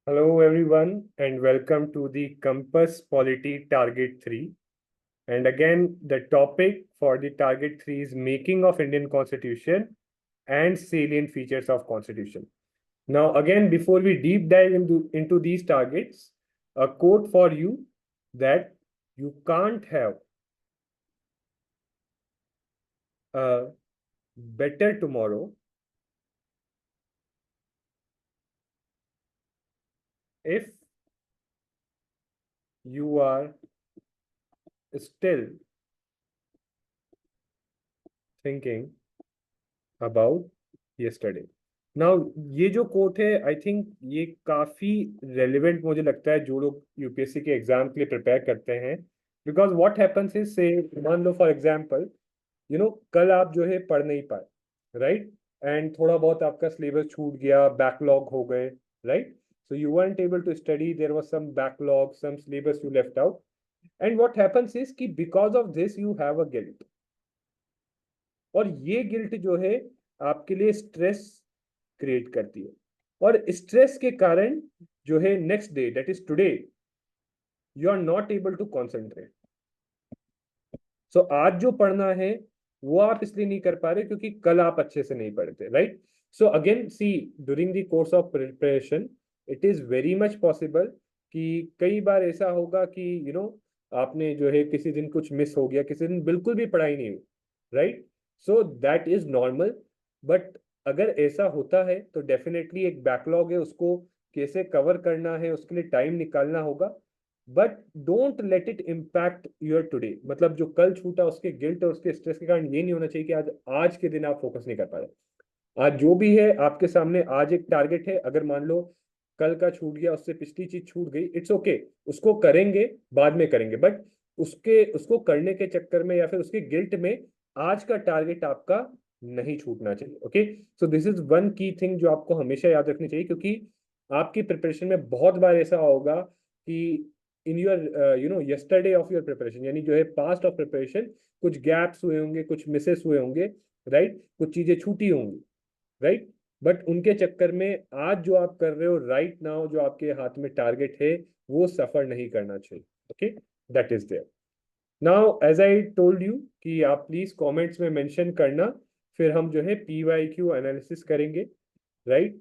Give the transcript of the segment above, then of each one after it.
Hello everyone and welcome to the Compass Polity Target 3. And again, the topic for the Target 3 is making of Indian Constitution and salient features of Constitution. Now, again, before we deep dive into these targets, a quote for you that you can't have a better tomorrow if you are still thinking about yesterday. Now ये जो coat है I think ये काफी relevant मुझे लगता है जो लोग यूपीएससी के एग्जाम के लिए प्रिपेयर करते हैं बिकॉज व्हाट हैपेंस इज से मान लो फॉर एग्जांपल कल आप जो है पढ़ नहीं पाए राइट एंड थोड़ा बहुत आपका सिलेबस छूट गया बैकलॉग हो गए right so you weren't able to study there was some backlog some syllabus you left out and what happens is कि because of this you have a guilt और ये गिल्ट जो है आपके लिए स्ट्रेस क्रिएट करती है और स्ट्रेस के कारण जो है next day that is today you are not able to concentrate so आज जो पढ़ना है वो आप इसलिए नहीं कर पा रहे क्योंकि कल आप अच्छे से नहीं पढ़ते right so again see during the course of preparation it is very much possible कि कई बार ऐसा होगा कि आपने जो है किसी दिन कुछ मिस हो गया किसी दिन बिल्कुल भी पढ़ाई नहीं हुई right so that is normal but अगर ऐसा होता है तो डेफिनेटली एक बैकलॉग है उसको कैसे कवर करना है उसके लिए टाइम निकालना होगा but don't let it impact your today मतलब जो कल छूटा उसके गिल्ट और उसके स्ट्रेस के कारण ये नहीं होना चाहिए कि आज आज के दिन आप फोकस नहीं कर पा रहे आज जो भी है आपके सामने आज एक टारगेट है अगर मान लो कल का छूट गया उससे पिछली चीज छूट गई इट्स ओके उसको करेंगे बाद में करेंगे बट उसको करने के चक्कर में या फिर उसके गिल्ट में आज का टारगेट आपका नहीं छूटना चाहिए okay so this is one key thing जो आपको हमेशा याद रखनी चाहिए क्योंकि आपकी प्रिपरेशन में बहुत बार ऐसा होगा कि in your yesterday of your preparation यानी जो है पास्ट ऑफ प्रिपरेशन कुछ गैप्स हुए होंगे कुछ मिसेस हुए होंगे राइट कुछ चीजें छूटी होंगी राइट बट उनके चक्कर में आज जो आप कर रहे हो राइट नाउ जो आपके हाथ में टारगेट है वो सफर नहीं करना चाहिए okay that is there now as I told you कि आप प्लीज कमेंट्स में मेंशन करना फिर हम जो है पीवाईक्यू एनालिसिस करेंगे राइट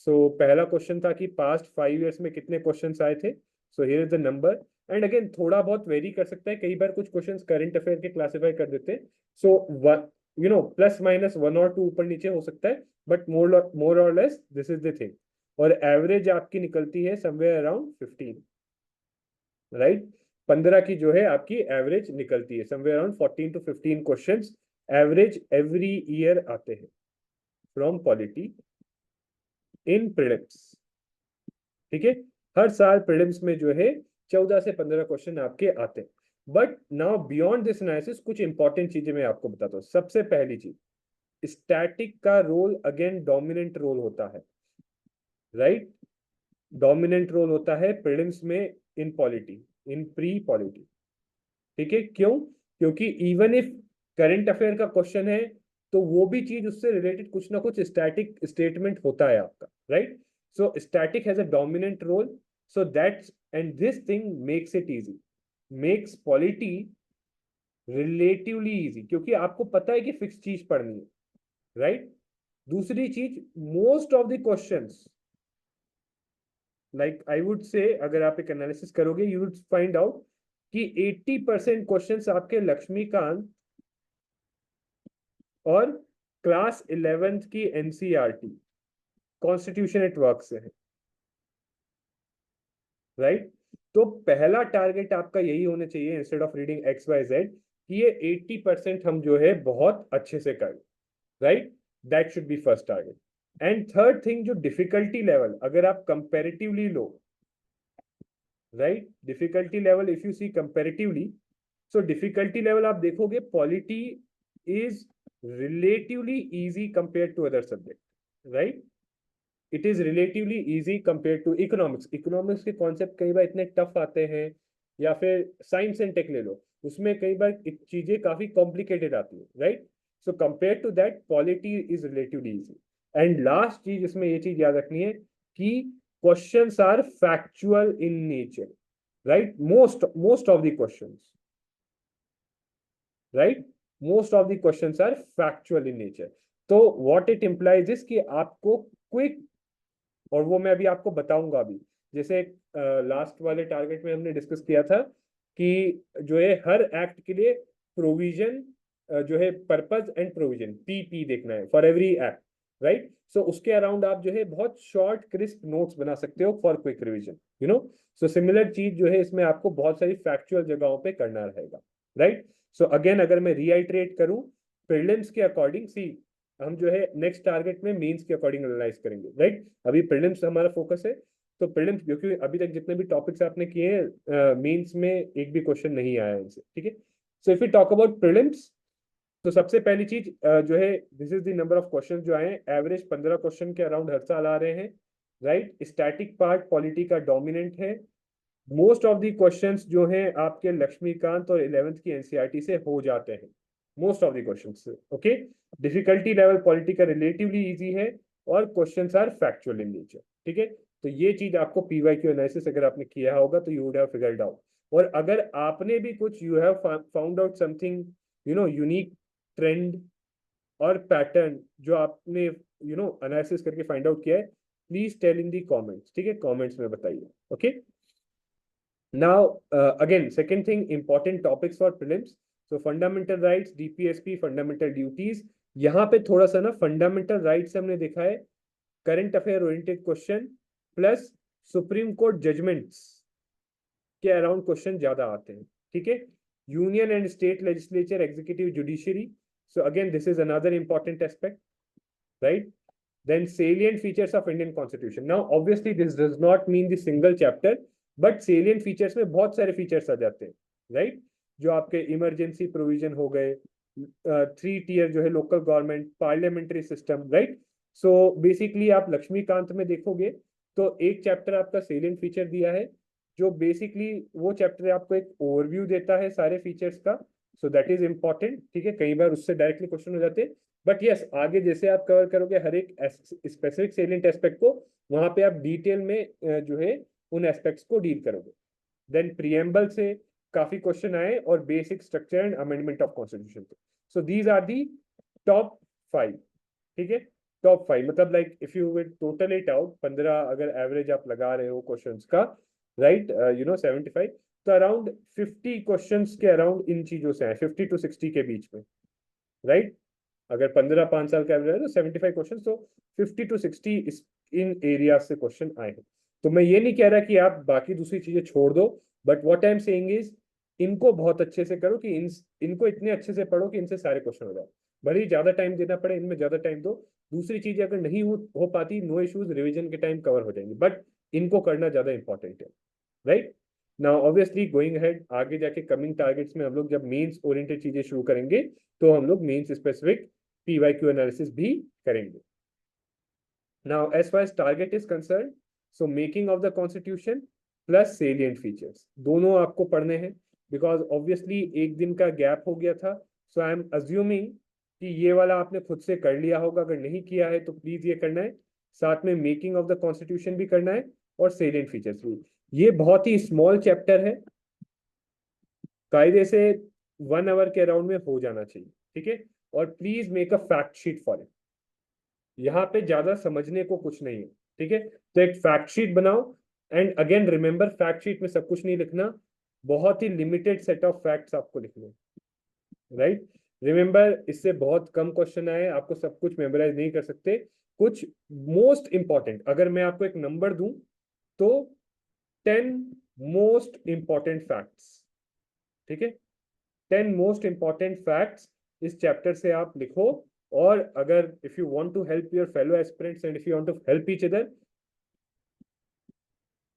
सो पहला क्वेश्चन था कि पास्ट 5 इयर्स में कितने क्वेश्चंस आए थे so here is the number and again थोड़ा बहुत वेरी कर सकता है कई बार कुछ क्वेश्चंस करंट अफेयर के क्लासिफाई कर देते हैं सो प्लस माइनस 1 और 2 ऊपर नीचे हो सकता है बट मोर और less this is the thing और एवरेज आपकी निकलती है समवेयर अराउंड 15 राइट 15 की जो है आपकी एवरेज निकलती है somewhere around 14 to 15 questions average every year आते हैं फ्रॉम पॉलिटी इन प्रीलिम्स ठीक है हर साल प्रीलिम्स में जो है 14 से 15 क्वेश्चन आपके आते हैं but now beyond this analysis कुछ इंपॉर्टेंट चीजें मैं आपको बताता हूँ सबसे पहली चीज स्टैटिक का रोल अगेन डोमिनेंट रोल होता है राइट डोमिनेंट रोल होता है प्रीलिम्स में इन पॉलिटी इन प्री पॉलिटी ठीक है क्यों क्योंकि इवन इफ करंट अफेयर का क्वेश्चन है तो वो भी चीज उससे रिलेटेड कुछ ना कुछ स्टैटिक स्टेटमेंट होता है आपका right so static has a dominant role so that's and this thing makes it easy makes polity relatively easy क्योंकि आपको पता है कि फिक्स चीज पढ़नी है राइट दूसरी चीज most of the questions like I would say अगर आप एक एनालिसिस करोगे यू वुड फाइंड आउट कि 80% क्वेश्चंस आपके लक्ष्मीकांत और क्लास 11th की एनसीईआरटी कॉन्स्टिट्यूशन एट वर्क से है राइट तो पहला टारगेट आपका यही होना चाहिए instead of reading X Y Z कि ये 80% हम जो है बहुत अच्छे से करें right that should be first target and third thing जो डिफिकल्टी लेवल अगर आप comparatively low right difficulty level if you see comparatively so difficulty level आप देखोगे polity is relatively easy compare to other subject right it is relatively easy compare to economics economics के concept कई बार इतने tough आते हैं या फिर साइंस एंड टेक ले लो उसमें कई बार चीजें काफी कॉम्प्लिकेटेड आती है right so compare to that polity is relatively easy and last चीज इसमें ये चीज याद रखनी है कि questions are factual in nature, right? Most of the questions, right? Most of the questions are factual in nature. तो what it implies is कि आपको क्विक, और वो मैं अभी आपको बताऊंगा अभी, जैसे लास्ट वाले टारगेट में हमने डिस्कस किया था कि जो है हर एक्ट के लिए प्रोविजन, जो है पर्पज एंड प्रोविजन, पीपी देखना है फॉर एवरी एक्ट, राइट? सो उसके अराउंड आप जो है बहुत शॉर्ट क्रिस्प नोट्स बना सकते हो for quick revision, you know. So similar चीज जो है इसमें आपको बहुत सारी फैक्चुअल जगहों पे करना रहेगा, राइट? सो अगेन अगर मैं रीआइट्रेट करूं, प्रीलिम्स के अकॉर्डिंग, सी हम जो है नेक्स्ट टारगेट में मेंस के अकॉर्डिंग एनालाइज करेंगे, राइट? अभी प्रीलिम्स हमारा फोकस है, तो प्रीलिम्स, क्योंकि अभी तक जितने भी टॉपिक्स आपने किए हैं मेंस में एक भी क्वेश्चन नहीं आया इनसे, ठीक है? So if you talk about prelims, तो सबसे पहली चीज जो है, this is the number of question जो आए हैं, एवरेज 15 क्वेश्चन के अराउंड हर साल आ रहे हैं, राइट? स्टैटिक पार्ट पॉलिटी का डोमिनेंट है। मोस्ट ऑफ दी क्वेश्चंस जो हैं आपके लक्ष्मीकांत और 11th की एनसीईआरटी से हो जाते हैं, most of the questions, okay? Difficulty level polity का रिलेटिवली इजी है, और questions are factual in nature, ठीक है? तो ये चीज आपको पीवाईक्यू एनालिसिस अगर आपने किया होगा तो you would have figured out. और अगर आपने भी कुछ, you have found out something, you know, unique trend और पैटर्न जो आपने, यू नो, एनालिसिस करके फाइंड आउट किया है, please tell in the comments, ठीक है? कमेंट्स में बताइए, okay? Now, again, second thing, important topics for prelims. So fundamental rights, DPSP, fundamental duties. यहाँ पे थोड़ा सा ना फंडामेंटल राइट्स हमने देखा है, current affair oriented question plus supreme court judgments के अराउंड क्वेश्चन ज्यादा आते हैं, ठीक है? Union and state legislature, executive, judiciary. So again, this is another important aspect, right? Then salient features of Indian Constitution. Now, obviously, this does not mean the single chapter, but salient features में बहुत सारे features आ जाते हैं, right? जो आपके emergency provision हो गए, 3 tier जो है local government, parliamentary system, right? So basically आप लक्ष्मीकांत में देखोगे तो एक चैप्टर आपका सेलियंट फीचर दिया है, जो बेसिकली वो चैप्टर आपको एक ओवरव्यू देता है सारे फीचर्स का, सो दैट इज इंपॉर्टेंट, ठीक है? कई बार उससे डायरेक्टली क्वेश्चन हो जाते हैं, बट यस, आगे जैसे आप कवर करोगे हर एक स्पेसिफिक सेलियंट एस्पेक्ट को, वहां पे आप डिटेल में जो है उन एस्पेक्ट्स को डील करोगे। देन प्रीएम्बल से काफी क्वेश्चन आए, और basic structure and amendment of constitution से। So these are the top 5, ठीक है? टॉप 5 मतलब like if you will total it out, 15 अगर एवरेज आप लगा रहे हो क्वेश्चंस का, राइट, यू नो 75, तो अराउंड 50 क्वेश्चंस के अराउंड इन चीजों से आए, 50 to 60 के बीच में, राइट? अगर 15 5 साल का एवरेज है तो 75 क्वेश्चन, तो 50 to 60 इन एरिया से क्वेश्चन आए हैं। तो मैं ये नहीं कह रहा कि आप बाकी दूसरी चीजें छोड़ दो, but what I am saying is इनको बहुत अच्छे से करो, कि इनको इतने अच्छे से पढ़ो कि इनसे सारे क्वेश्चन हो जाए। भले ही ज्यादा टाइम देना पड़े, इनमें ज्यादा टाइम दो। दूसरी चीजें अगर नहीं हो पाती, नो इश्यूज, रिविजन के टाइम कवर हो जाएंगे, बट इनको करना ज्यादा इंपॉर्टेंट है, right? Now obviously going ahead, आगे जाके कमिंग टारगेट्स में हम लोग जब मेंस ओरिएंटेड चीजें शुरू करेंगे, तो हम लोग मेंस स्पेसिफिक PYQ एनालिसिस भी करेंगे। Now, as far as target is concerned, so making of the constitution plus salient features दोनों आपको पढ़ने हैं, because obviously एक दिन का गैप हो गया था, so I am assuming कि ये वाला आपने खुद से कर लिया होगा, अगर नहीं किया है तो प्लीज ये करना है, साथ में मेकिंग ऑफ द कॉन्स्टिट्यूशन भी करना है, और सेलियंट फीचर्स भी। ये बहुत ही स्मॉल चैप्टर है, कायदे से 1 आवर के अराउंड में हो जाना चाहिए, ठीक है? और please make a fact sheet for it, यहाँ पे ज्यादा समझने को कुछ नहीं है, ठीक है? तो एक फैक्ट शीट बनाओ, and again remember, fact sheet में सब कुछ नहीं लिखना, बहुत ही लिमिटेड सेट ऑफ फैक्ट्स आपको लिखने, राइट? रिमेंबर, इससे बहुत कम क्वेश्चन आए, आपको सब कुछ मेमोराइज नहीं कर सकते। कुछ मोस्ट इंपॉर्टेंट, अगर मैं आपको एक नंबर दूं तो 10 मोस्ट इंपॉर्टेंट फैक्ट्स, ठीक है? 10 मोस्ट इंपॉर्टेंट फैक्ट्स इस चैप्टर से आप लिखो, और अगर if you want to help your fellow aspirants and if you want to help each other,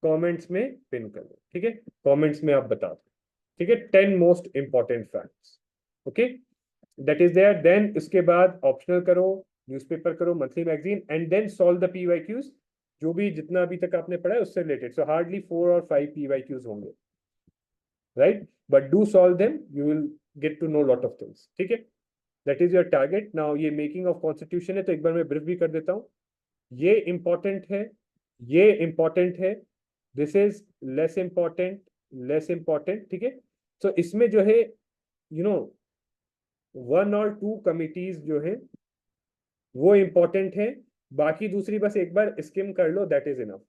comments में पिन कर दो, ठीक है? कमेंट्स में आप बता दो, ठीक है? 10 most important facts, okay? That is there. Then इसके बाद ऑप्शनल करो, न्यूज़पेपर करो, monthly magazine, and then solve the PYQs, जो भी जितना अभी तक आपने पढ़ा है उससे रिलेटेड। सो हार्डली 4 और 5 PYQs होंगे, right? But do solve them, you will get to know lot of things, ठीक है? That is your target. Now ये मेकिंग ऑफ कॉन्स्टिट्यूशन है, तो एक बार मैं ब्रीफ भी कर देता हूँ। ये इंपॉर्टेंट है, ये इंपॉर्टेंट है, this is less important, less important, ठीक है। तो इसमें जो है यू नो 1 और 2 कमिटीज जो है वो इंपॉर्टेंट है, बाकी दूसरी बस एक बार स्किम कर लो, दैट इज इनफ।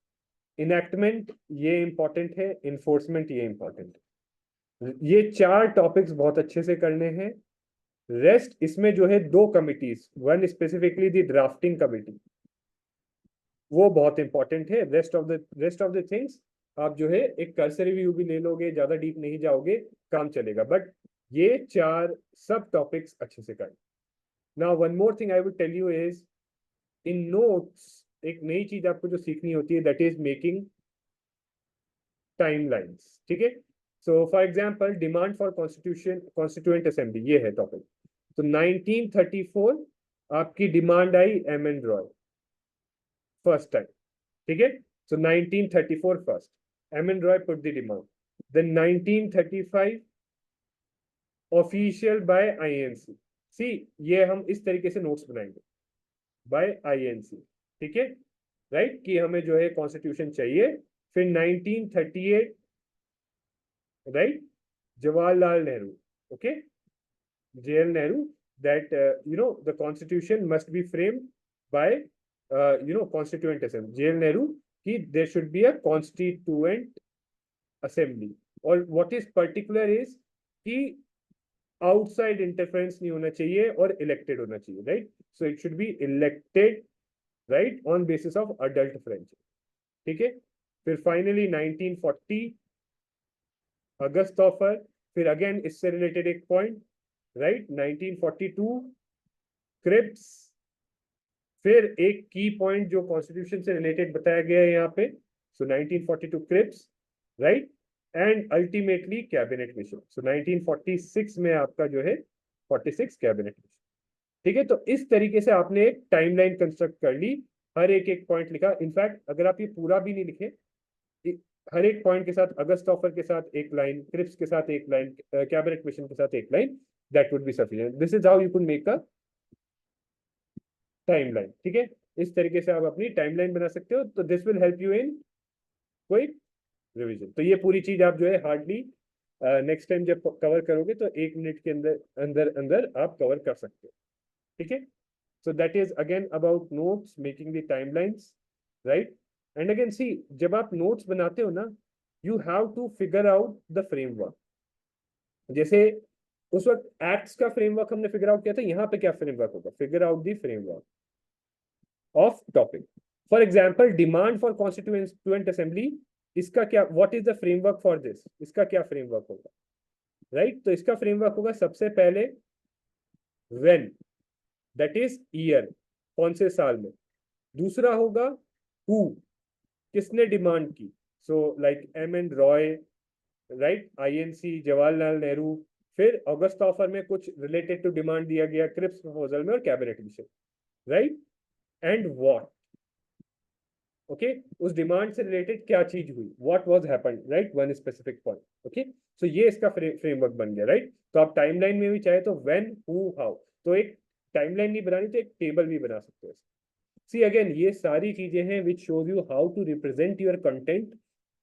इनैक्टमेंट ये इंपॉर्टेंट है, इन्फोर्समेंट ये इंपॉर्टेंट है, ये 4 टॉपिक्स बहुत अच्छे से करने हैं। रेस्ट इसमें जो है 2 committees, one specifically the drafting committee, वो बहुत इंपॉर्टेंट है। रेस्ट ऑफ द थिंग्स आप जो है एक कर्सरी व्यू भी ले लोगे, ज्यादा डीप नहीं जाओगे, काम चलेगा, बट ये 4 सब टॉपिक्स अच्छे से कर। Now one more thing I would tell you is, in notes एक नई चीज आपको जो सीखनी होती है, दैट इज मेकिंग टाइमलाइंस, ठीक है। So for example demand for constituent assembly, ये है टॉपिक। तो 1934 आपकी demand I M N Roy first time, ठीक है। So 1934 first M N Roy put the demand, then 1935 official by INC. See ये हम इस तरीके से नोट्स बनाएंगे, बाय आईएनसी, ठीक है, राइट, कि हमें जो है कॉन्स्टिट्यूशन चाहिए। फिर 1938, right, Jawaharlal Nehru, okay, JL Nehru, that the constitution must be framed by constituent assembly, JL Nehru, कि there should be a constituent assembly, और what is particular is कि outside interference नहीं होना चाहिए और elected होना चाहिए, right, so it should be elected, right, on basis of adult friendship, ठीक है। फिर फाइनली 1940 अगस्त ऑफर, फिर अगेन इससे रिलेटेड एक पॉइंट, राइट, 1942 क्रिप्स, फिर एक की पॉइंट जो कॉन्स्टिट्यूशन से रिलेटेड बताया गया है यहाँ पे, so 1942 Cripps, right, and ultimately cabinet mission, so 1946 में आपका जो है 46 कैबिनेट मिशन, ठीक है। तो इस तरीके से आपने एक टाइमलाइन कंस्ट्रक्ट कर ली, हर एक एक पॉइंट लिखा। इनफैक्ट अगर आप ये पूरा भी नहीं लिखे, हर एक पॉइंट के साथ अगस्त ऑफर के साथ एक लाइन, क्रिप्स के साथ एक लाइन, कैबिनेट मिशन के साथ एक line, that would be sufficient. This is how you can make a timeline, ठीक है। इस तरीके से आप अपनी टाइमलाइन बना सकते हो, तो this will help you in quick revision. तो ये पूरी चीज आप जो है हार्डली नेक्स्ट टाइम जब कवर करोगे तो 1 मिनट के अंदर अंदर अंदर आप कवर कर सकते हो, ठीक है। So that is again about notes, making the timelines, right. And again see, जब आप नोट्स बनाते हो ना, you have to figure out the framework. जैसे उस वक्त एक्ट्स का फ्रेमवर्क हमने फिगर आउट किया था, यहाँ पे क्या फ्रेमवर्क होगा, figure out the framework of topic. For example demand for constituent assembly, इसका क्या, what is the framework for this, इसका क्या फ्रेमवर्क होगा, राइट। तो इसका फ्रेमवर्क होगा सबसे पहले व्हेन, दैट इज ईयर, कौन से साल में। दूसरा होगा हु, किसने डिमांड की, so like M N Roy, right, INC, Jawaharlal Nehru. फिर अगस्त ऑफर में कुछ रिलेटेड टू डिमांड दिया गया, क्रिप्स प्रपोजल में और cabinet mission, right, and what, okay, उस डिमांड से रिलेटेड क्या चीज हुई, what was happened, right, one specific point, okay. So ये इसका फ्रेमवर्क बन गया, राइट। तो आप टाइमलाइन में भी चाहे तो व्हेन हु हाउ, तो एक टाइमलाइन नहीं बनानी तो एक टेबल भी बना सकते हो। सी अगेन ये सारी चीजें हैं which shows you how to represent your content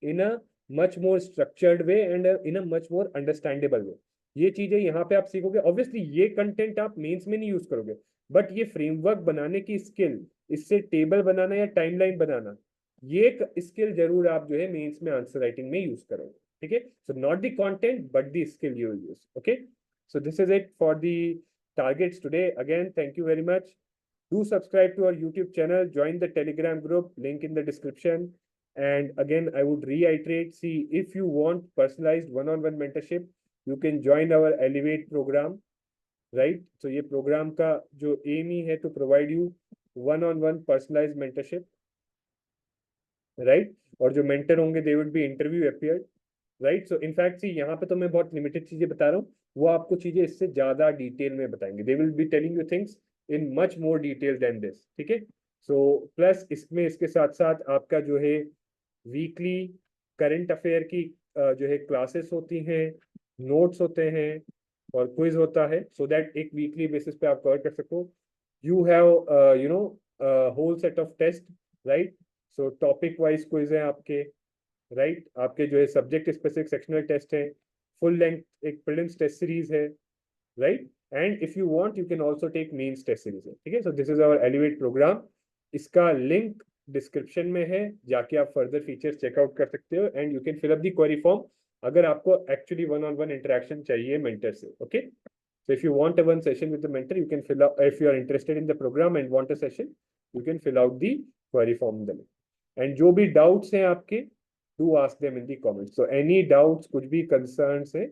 in a much more structured way and in a much more understandable way. ये चीजें यहाँ पे आप सीखोगे, ऑब्वियसली ये कंटेंट आप मेंस में नहीं यूज करोगे, बट ये फ्रेमवर्क बनाने की स्किल, इससे टेबल बनाना या टाइमलाइन बनाना, ये स्किल जरूर आप जो है मेंस में आंसर राइटिंग में यूज करोगे, ठीक है। So not the content but the skill you use, okay. So this is it for the targets today. Again, thank you very much. Do subscribe to our YouTube channel, join the Telegram group, link in the description. And again, I would reiterate, see, if you want personalized one-on-one mentorship, you can join our Elevate program, right? So ये program का जो aim ही है to provide you one-on-one personalized mentorship, right? और जो mentor होंगे they would be interview appeared, right. So in fact see यहाँ पे तो मैं बहुत लिमिटेड चीजें बता रहा हूँ, वो आपको चीजें इससे ज्यादा डिटेल में बताएंगे, they will be telling you things in much more detail than this, ठीक है। सो प्लस इसमें इसके साथ साथ आपका जो है वीकली करंट अफेयर की जो है क्लासेस होती हैं, नोट्स होते हैं और क्विज होता है, सो दैट एक वीकली बेसिस पे आप कवर कर सको। You have whole set of test, right. So topic wise quiz है आपके, राइट आपके जो है सब्जेक्ट स्पेसिफिक सेक्शनल टेस्ट है, फुल लेंथ एक प्रीलिम्स टेस्ट सीरीज है, right and if you want you can also take mains test series है, ठीक है। So this is our elevate program, इसका लिंक डिस्क्रिप्शन में है, जाके आप फर्दर फीचर्स चेकआउट कर सकते हो and you can fill up the query form अगर आपको actually one on one interaction चाहिए मेंटर से, okay. So if you want a one session with the mentor, you can fill out, if you are interested in the program and want a session, you can fill out the query form in the link. And जो भी doubts हैं आपके, do ask them in the comments. So any doubts, कुछ भी concerns है,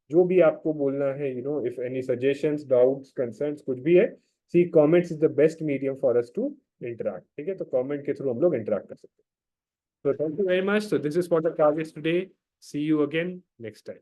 जो भी आपको बोलना है, you know, if any suggestions, doubts, concerns, कुछ भी है, see comments is the best medium for us to interact. ठीक है, तो comment के through हम लोग interact कर सकते हैं. So thank you very much. So this is for the classes today. See you again next time.